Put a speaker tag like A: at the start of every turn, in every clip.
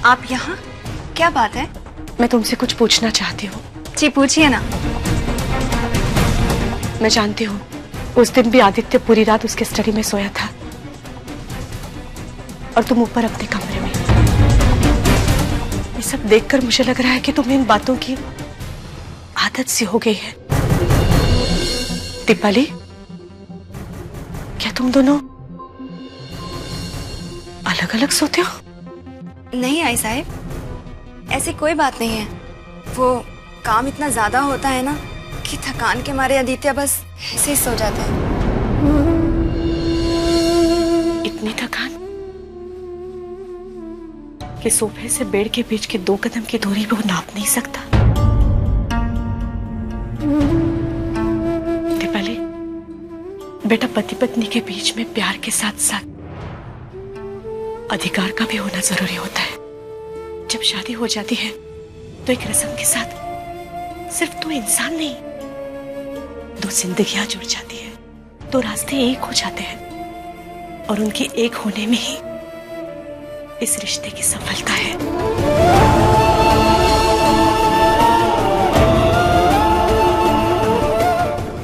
A: आप यहाँ? क्या बात है?
B: मैं तुमसे कुछ पूछना चाहती हूँ।
A: जी पूछिए ना।
B: मैं जानती हूँ उस दिन भी आदित्य पूरी रात उसके स्टडी में सोया था और तुम ऊपर अपने कमरे में। ये सब देखकर मुझे लग रहा है कि तुम्हें इन बातों की आदत सी हो गई है। दीपाली, क्या तुम दोनों अलग अलग सोते हो?
A: नहीं आई साहब, ऐसी कोई बात नहीं है। वो काम इतना ज्यादा होता है ना कि थकान के मारे आदित्य बस ऐसे ही सो जाते हैं।
B: इतनी थकान कि सोफे से बेड के बीच की 2 कदम की दूरी भी वो नाप नहीं सकता। दीपाली बेटा, पति पत्नी के बीच में प्यार के साथ साथ अधिकार का भी होना जरूरी होता है। जब शादी हो जाती है तो एक रस्म के साथ सिर्फ 2 इंसान नहीं, 2 जिंदगियां जुड़ जाती है, 2 रास्ते एक हो जाते हैं और उनके एक होने में ही इस रिश्ते की सफलता है।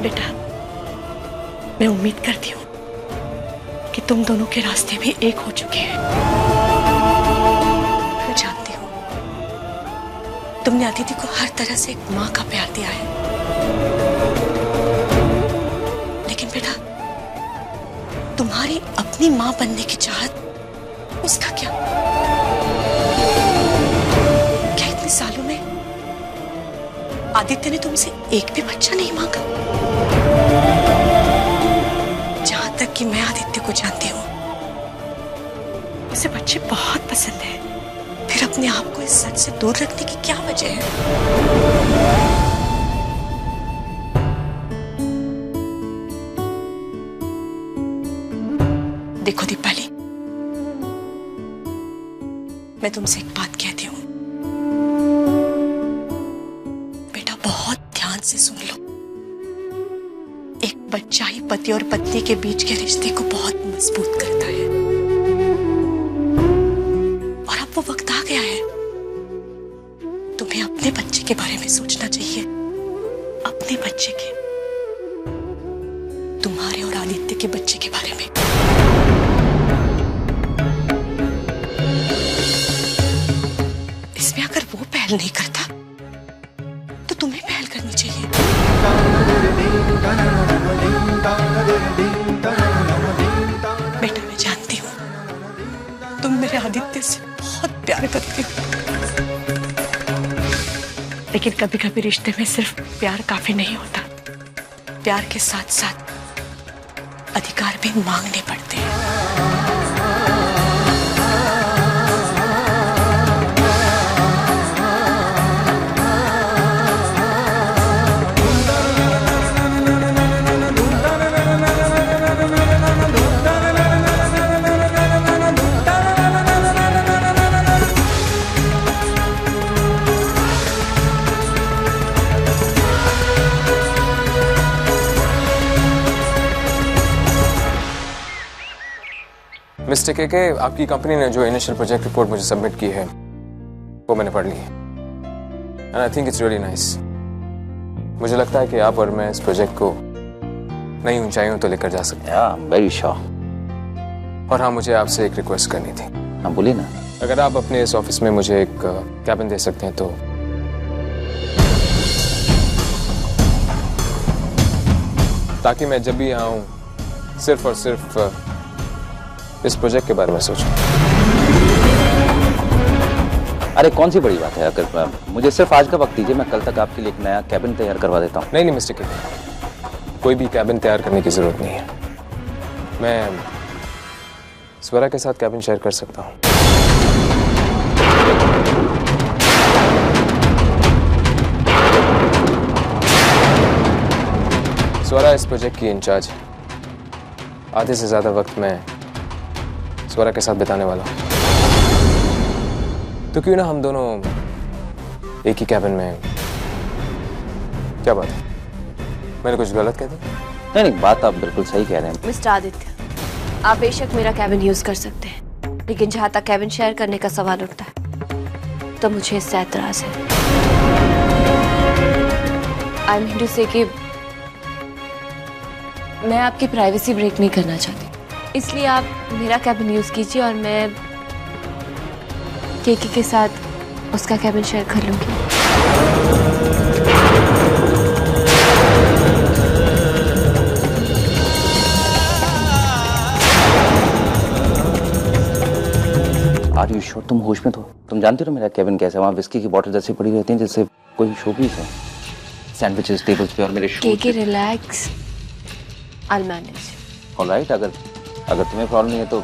B: बेटा, मैं उम्मीद करती हूँ कि तुम दोनों के रास्ते भी एक हो चुके हैं। मैं जानती हूँ तुमने अदिति को हर तरह से एक माँ का प्यार दिया है, लेकिन बेटा तुम्हारी अपनी माँ बनने की चाहत, उसका क्या? क्या इतने सालों में आदित्य ने तुमसे एक भी बच्चा नहीं मांगा? जहां तक कि मैं आदित्य को जानती हूँ उसे बच्चे बहुत पसंद है। फिर अपने आप को इस सच से दूर रखने की क्या वजह है? देखो दीपाली, मैं तुमसे एक बात कहती हूँ बेटा, बहुत ध्यान से सुन लो। एक बच्चा ही पति और पत्नी के बीच के रिश्ते को बहुत मजबूत करता है और अब वो वक्त आ गया है तुम्हें अपने बच्चे के बारे में सोचना चाहिए। अपने बच्चे के, तुम्हारे और आदित्य के बच्चे के बारे में। इसमें अगर वो पहल नहीं करता तो तुम्हें पहल करनी चाहिए। बेटा, मैं जानती हूँ तुम मेरे आदित्य से बहुत प्यार करती हो, लेकिन कभी कभी रिश्ते में सिर्फ प्यार काफी नहीं होता। प्यार के साथ साथ अधिकार भी मांगने पड़ते हैं।
C: मिस्टर के आपकी कंपनी ने जो इनिशियल प्रोजेक्ट रिपोर्ट मुझे सबमिट की है वो मैंने पढ़ ली है and I think it's really nice. मुझे लगता है कि आप और मैं इस प्रोजेक्ट को नई ऊंचाइयों तो लेकर जा सकते हैं।
D: Very sure.
C: और हाँ, मुझे आपसे एक रिक्वेस्ट करनी थी।
D: हाँ बोलिए ना।
C: अगर आप अपने इस ऑफिस में मुझे एक कैबिन दे सकते हैं तो। ताकि मैं जब भी यहाँ आऊँ सिर्फ और सिर्फ इस प्रोजेक्ट के बारे में सोचूं।
D: अरे कौन सी बड़ी बात है, अगर मुझे सिर्फ आज का वक्त दीजिए, मैं कल तक आपके लिए एक नया कैबिन तैयार करवा देता हूँ।
C: नहीं मिस्टर के, कोई भी कैबिन तैयार करने की जरूरत नहीं है। मैं स्वरा के साथ कैबिन शेयर कर सकता हूँ। स्वरा इस प्रोजेक्ट की इंचार्ज है। आधे से ज्यादा वक्त मैं स्वरा के साथ बिताने वाला हूँ, तो क्यों ना हम दोनों एक ही कैबिन में। क्या बात है, मैंने कुछ गलत कह दिया?
D: नहीं, बात आप बिल्कुल सही कह रहे हैं।
B: मिस्टर आदित्य, आप बेशक मेरा कैबिन यूज कर सकते हैं, लेकिन जहां तक कैबिन शेयर करने का सवाल उठता है तो मुझे इससे एतराज है। आई मीन टू से कि मैं आपकी प्राइवेसी ब्रेक नहीं करना चाहती, इसलिए आप मेरा कैबिन यूज कीजिए और मैं केके के साथ उसका कैबिन शेयर कर लूंगी।
D: आर यू श्योर तुम होश में तो? तुम जानते हो मेरा कैबिन कैसा है? वहाँ विस्की की बोतल जैसी पड़ी रहती है जैसे कोई शोपीस है, सैंडविचेस टेबल्स पे और मेरे शूज।
B: केके रिलैक्स, आई मैनेज।
D: ऑलराइट, अगर तुम्हें प्रॉब्लम नहीं है तो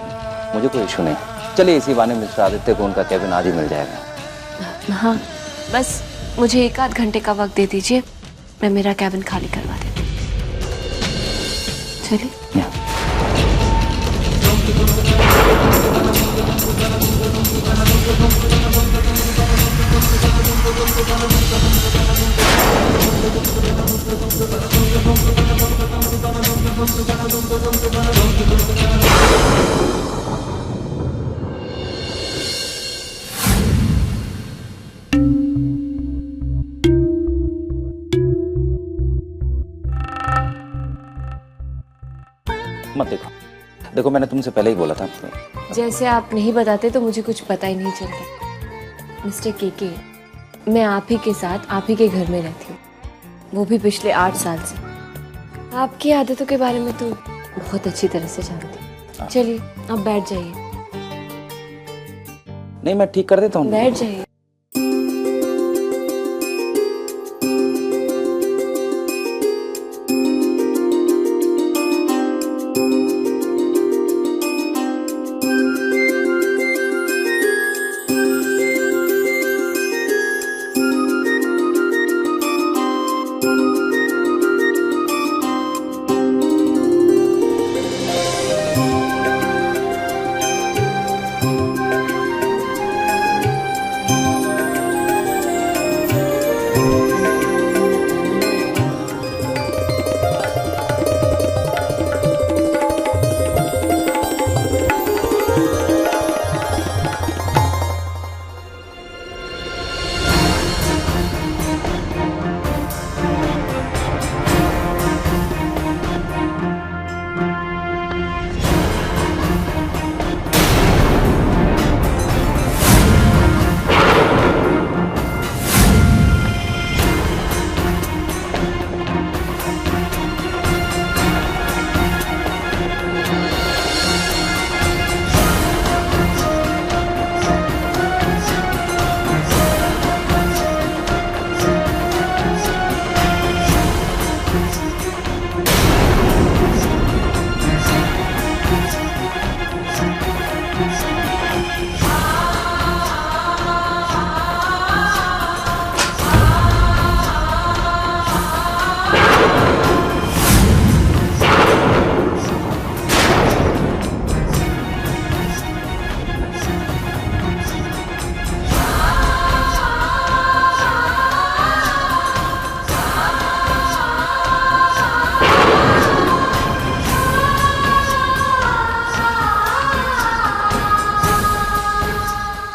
D: मुझे कोई इशू नहीं। चलिए इसी बहाने मिस्टर आदित्य को उनका कैबिन आज ही मिल जाएगा।
B: हाँ, बस मुझे 1 आध घंटे का वक्त दे दीजिए, मैं मेरा कैबिन खाली करवा देती हूँ। चलिए।
D: मत देखो मैंने तुमसे पहले ही बोला था।
B: जैसे आप नहीं बताते तो मुझे कुछ पता ही नहीं चलता। मिस्टर केके, मैं आप ही के साथ आप ही के घर में रहती हूँ, वो भी पिछले 8 साल से। आपकी आदतों के बारे में तो बहुत अच्छी तरह से जानती हूँ। चलिए आप बैठ जाइए।
D: नहीं, मैं ठीक कर देता हूँ।
B: बैठ जाइए।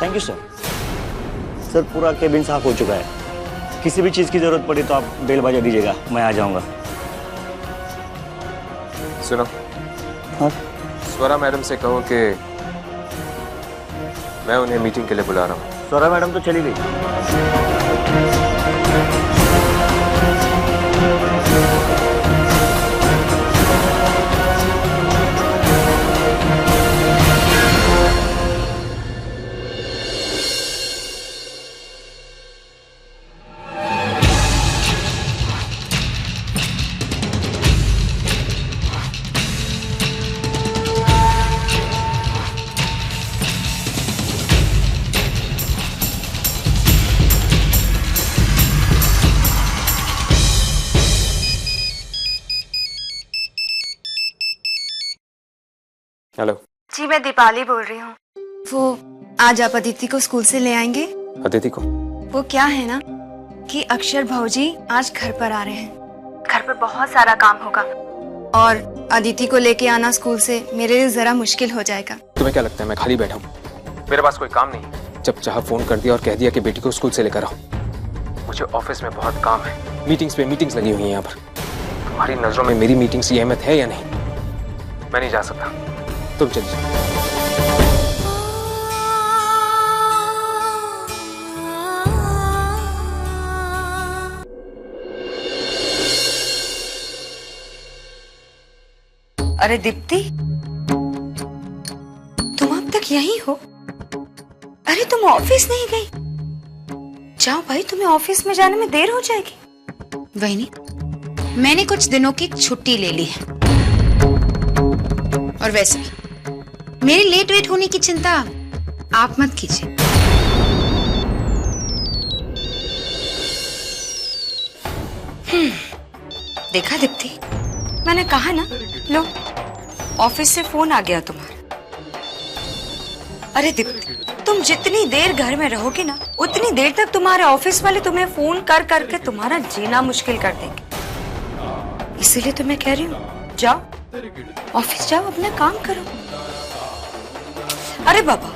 E: Thank you sir. पूरा केबिन साफ हो चुका है। किसी भी चीज़ की ज़रूरत पड़ी तो आप बेल बजा दीजिएगा, मैं आ जाऊंगा।
C: सुनो।
E: हाँ?
C: स्वरा मैडम से कहो कि मैं उन्हें मीटिंग के लिए बुला रहा हूँ।
E: स्वरा मैडम तो चली गई।
C: हेलो
A: जी, मैं दीपाली बोल रही हूँ। वो आज आप अदिति को स्कूल से ले आएंगे?
C: अदिति को?
A: वो क्या है ना कि अक्षर भाऊजी आज घर पर आ रहे हैं। घर पर बहुत सारा काम होगा और अदिति को लेके आना स्कूल से मेरे लिए जरा मुश्किल हो जाएगा।
C: तुम्हें क्या लगता है मैं खाली बैठा हूँ? मेरे पास कोई काम नहीं। जब चाह फोन कर दिया और कह दिया कि बेटी को स्कूल से लेकर आओ। मुझे ऑफिस में बहुत काम है, मीटिंग्स पे मीटिंग्स लगी हुई हैं यहाँ पर। तुम्हारी नजरों में मेरी मीटिंग्स की अहमियत है या नहीं? मैं नहीं जा सकता, तुम चली जाओ।
A: अरे दीप्ति, तुम अब तक यहीं हो? अरे तुम ऑफिस नहीं गई? जाओ भाई, तुम्हें ऑफिस में जाने में देर हो जाएगी।
F: वही, मैंने कुछ दिनों की छुट्टी ले ली है, और वैसे भी मेरी लेट वेट होने की चिंता आप मत कीजिए।
A: देखा दीप्ति, मैंने कहा ना, लो ऑफिस से फोन आ गया तुम्हारा। अरे दीप्ति, तुम जितनी देर घर में रहोगे ना, उतनी देर तक तुम्हारे ऑफिस वाले तुम्हें फोन कर करके तुम्हारा जीना मुश्किल कर देंगे। इसीलिए तो मैं कह रही हूँ, जाओ ऑफिस जाओ, अपना काम करो। अरे बाबा,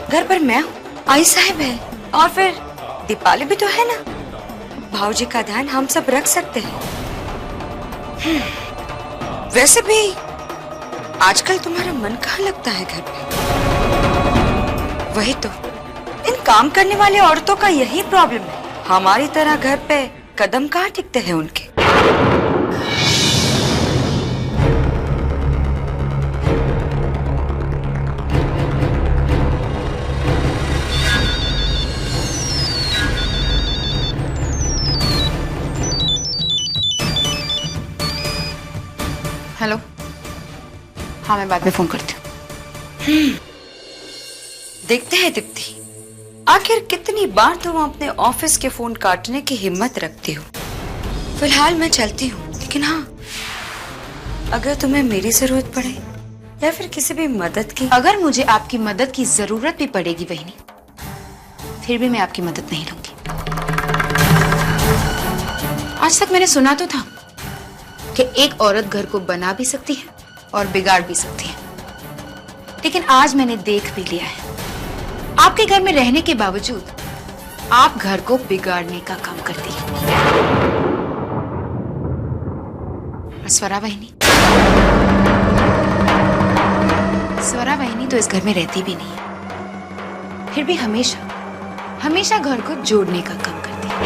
A: घर पर मैं हूँ, आई साहब है, और फिर दीपाली भी तो है ना। भाऊजी का ध्यान हम सब रख सकते हैं। वैसे भी आजकल तुम्हारा मन कहाँ लगता है घर पे? वही तो, इन काम करने वाली औरतों का यही प्रॉब्लम है। हमारी तरह घर पे कदम कहाँ टिकते हैं उनके।
F: हेलो, हाँ मैं बाद में फोन करती हूँ।
A: देखते हैं दीप्ति, आखिर कितनी बार तुम अपने ऑफिस के फोन काटने की हिम्मत रखती हो। फिलहाल मैं चलती हूँ, लेकिन हाँ, अगर तुम्हें मेरी जरूरत पड़े या फिर किसी भी मदद की।
F: अगर मुझे आपकी मदद की जरूरत भी पड़ेगी बहनी, फिर भी मैं आपकी मदद नहीं लूंगी। आज तक मैंने सुना तो था कि एक औरत घर को बना भी सकती है और बिगाड़ भी सकती है, लेकिन आज मैंने देख भी लिया है, आपके घर में रहने के बावजूद आप घर को बिगाड़ने का काम करती है। स्वरा बहनी, स्वरा बहनी तो इस घर में रहती भी नहीं है, फिर भी हमेशा हमेशा घर को जोड़ने का काम करती है।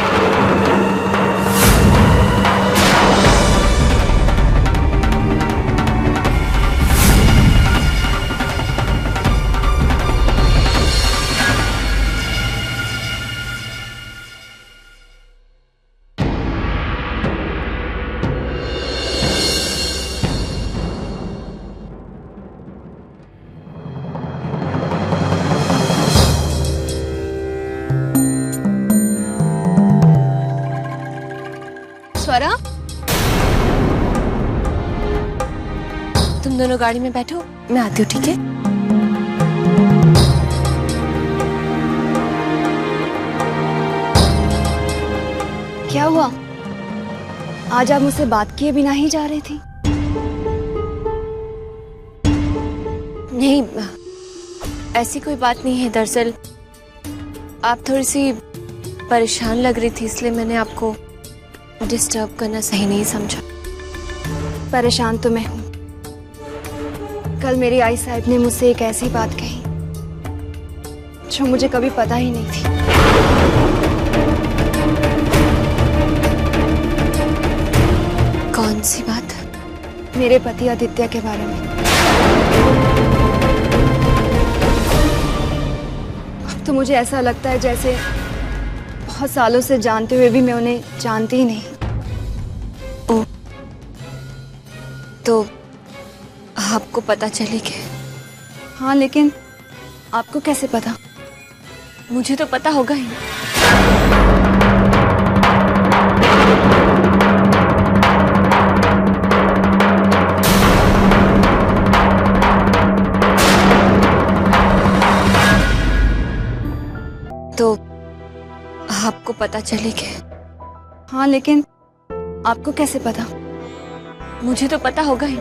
B: स्वरा, तुम दोनों गाड़ी में बैठो, मैं आती हूँ, ठीक है?
A: क्या हुआ? आज आप मुझसे बात किए बिना ही जा रही थी?
B: नहीं, ऐसी कोई बात नहीं है। दरअसल आप थोड़ी सी परेशान लग रही थी, इसलिए मैंने आपको डिस्टर्ब करना सही नहीं समझा।
A: परेशान तो मैं हूँ। कल मेरी आई साहब ने मुझसे एक ऐसी बात कही जो मुझे कभी पता ही नहीं थी।
B: कौन सी बात?
A: मेरे पति आदित्य के बारे में। अब तो मुझे ऐसा लगता है जैसे बहुत सालों से जानते हुए भी मैं उन्हें जानती ही नहीं।
B: ओ, तो आपको पता चली कि?
A: हाँ, लेकिन आपको कैसे पता?
B: मुझे तो पता होगा ही। तो आपको पता चले कि?
A: हाँ, लेकिन आपको कैसे पता?
B: मुझे तो पता होगा ही।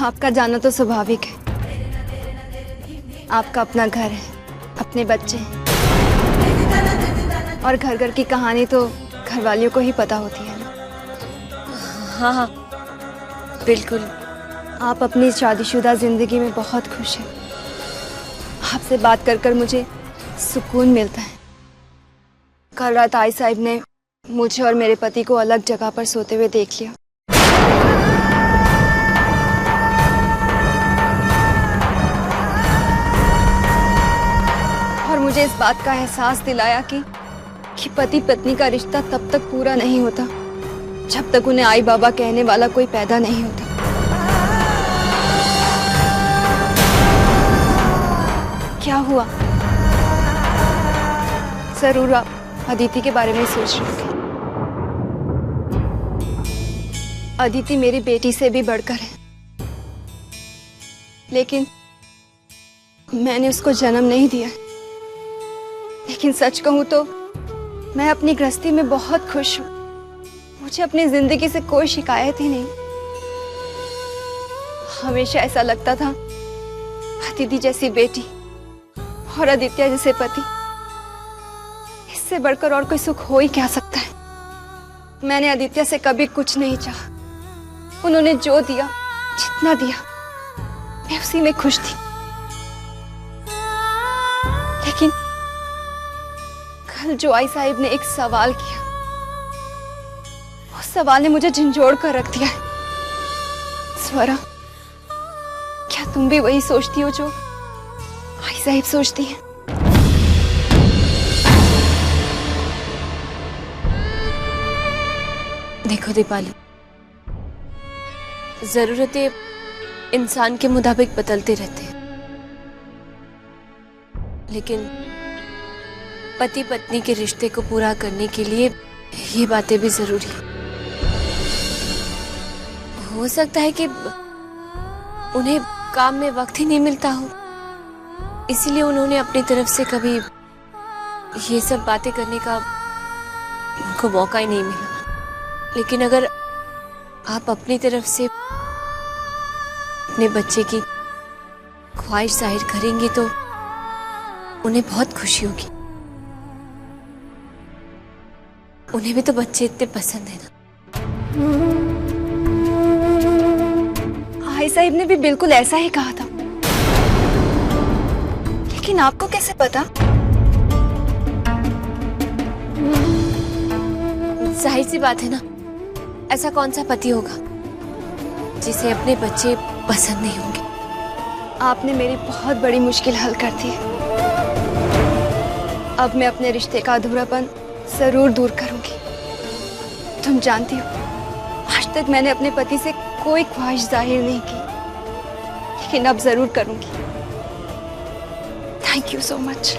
G: आपका जाना तो स्वाभाविक है। आपका अपना घर है, अपने बच्चे हैं, और घर घर की कहानी तो घर वालियों को ही पता होती है ना।
B: हाँ हाँ बिल्कुल।
G: आप अपनी शादीशुदा जिंदगी में बहुत खुश हैं। आपसे बात कर कर मुझे सुकून मिलता है। कल रात आई साहिब ने मुझे और मेरे पति को अलग जगह पर सोते हुए देख लिया। और मुझे इस बात का एहसास दिलाया कि पति पत्नी का रिश्ता तब तक पूरा नहीं होता जब तक उन्हें आई बाबा कहने वाला कोई पैदा नहीं होता। क्या हुआ? जरूर आप अदिति के बारे में सोच रहे थे। अदिति मेरी बेटी से भी बढ़कर है, लेकिन मैंने उसको जन्म नहीं दिया। लेकिन सच कहूं तो मैं अपनी गृहस्थी में बहुत खुश हूं। मुझे अपनी जिंदगी से कोई शिकायत ही नहीं। हमेशा ऐसा लगता था अदिति जैसी बेटी और आदित्य जैसे पति, इससे बढ़कर और कोई सुख हो ही क्या सकता है। मैंने आदित्य से कभी कुछ नहीं चाहा। उन्होंने जो दिया, जितना दिया, मैं उसी में खुश थी। लेकिन कल जो आई साहिब ने एक सवाल किया, उस सवाल ने मुझे झंझोड़ कर रख दिया है। स्वरा, क्या तुम भी वही सोचती हो जो आई साहिब सोचती है?
B: देखो दीपाली, जरूरतें इंसान के मुताबिक बदलते रहते हैं, लेकिन पति पत्नी के रिश्ते को पूरा करने के लिए ये बातें भी जरूरी है। हो सकता है कि उन्हें काम में वक्त ही नहीं मिलता हो, इसीलिए उन्होंने अपनी तरफ से कभी ये सब बातें करने का उनको मौका ही नहीं मिला। लेकिन अगर आप अपनी तरफ से अपने बच्चे की ख्वाहिश जाहिर करेंगी तो उन्हें बहुत खुशी होगी। उन्हें भी तो बच्चे इतने पसंद है ना।
G: आई साहिब ने भी बिल्कुल ऐसा ही कहा था। लेकिन आपको कैसे पता?
B: जाहिर सी बात है ना, ऐसा कौन सा पति होगा जिसे अपने बच्चे पसंद नहीं होंगे।
G: आपने मेरी बहुत बड़ी मुश्किल हल कर दी है। अब मैं अपने रिश्ते का अधूरापन जरूर दूर करूंगी। तुम जानती हो, आज तक मैंने अपने पति से कोई ख्वाहिश जाहिर नहीं की, लेकिन अब जरूर करूंगी। Thank you so much.